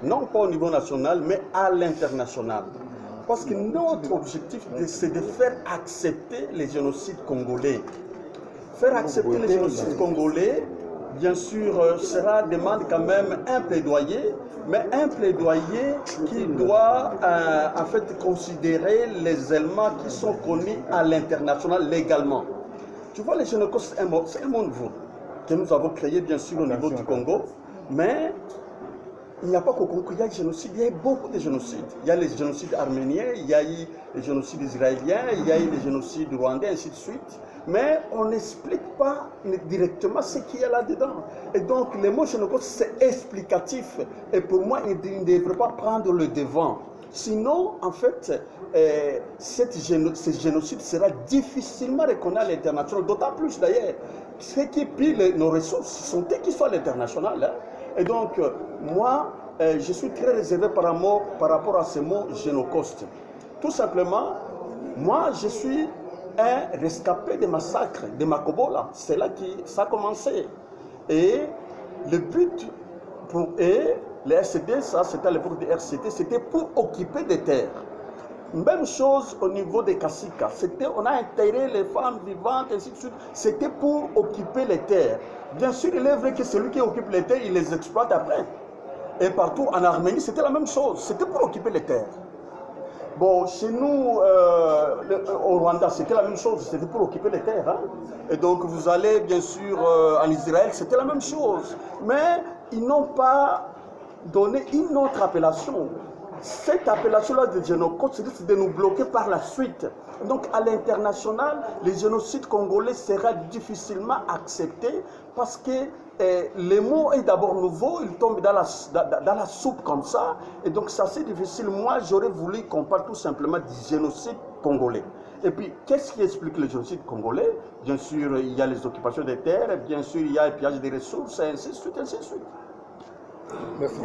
non pas au niveau national, mais à l'international. Parce que notre objectif, c'est de faire accepter les génocides congolais. Faire accepter les génocides congolais, bien sûr, cela demande quand même un plaidoyer, mais un plaidoyer qui doit en fait considérer les éléments qui sont connus à l'international légalement. Tu vois, les génocides, c'est un mot nouveau que nous avons créé bien sûr au niveau du Congo, mais il n'y a pas qu'au Congo, il y a des génocides, il y a beaucoup de génocides. Il y a les génocides arméniens, il y a eu les génocides israéliens, il y a eu les génocides rwandais, ainsi de suite. Mais on n'explique pas directement ce qu'il y a là-dedans. Et donc, le mot génocide, c'est explicatif. Et pour moi, il ne devrait pas prendre le devant. Sinon, en fait, ce génocide sera difficilement reconnu à l'international. D'autant plus, d'ailleurs, ceux qui pillent nos ressources sont eux qui sont à l'international. Hein. Et donc, moi, je suis très réservé par rapport à ce mot génocide. Tout simplement, moi, je suis un rescapé des massacres de Makobola. C'est là que ça a commencé. Et le but pour les RCD, ça c'était à l'époque des RCD, c'était pour occuper des terres. Même chose au niveau des Kassika. On a intégré les femmes vivantes, ainsi de suite. C'était pour occuper les terres. Bien sûr, il est vrai que celui qui occupe les terres, il les exploite après. Et partout en Arménie, c'était la même chose. C'était pour occuper les terres. Bon, chez nous, au Rwanda, c'était la même chose. C'était pour occuper les terres. Hein? Et donc, vous allez, bien sûr, en Israël, c'était la même chose. Mais ils n'ont pas donné une autre appellation. Cette appellation-là de génocide, c'est de nous bloquer par la suite. Donc, à l'international, le génocide congolais sera difficilement accepté parce que le mot est d'abord nouveau, il tombe dans la soupe comme ça. Et donc, c'est assez difficile. Moi, j'aurais voulu qu'on parle tout simplement du génocide congolais. Et puis, qu'est-ce qui explique le génocide congolais? Bien sûr, il y a les occupations des terres, bien sûr, il y a le pillage des ressources, et ainsi de suite, ainsi de suite. Merci.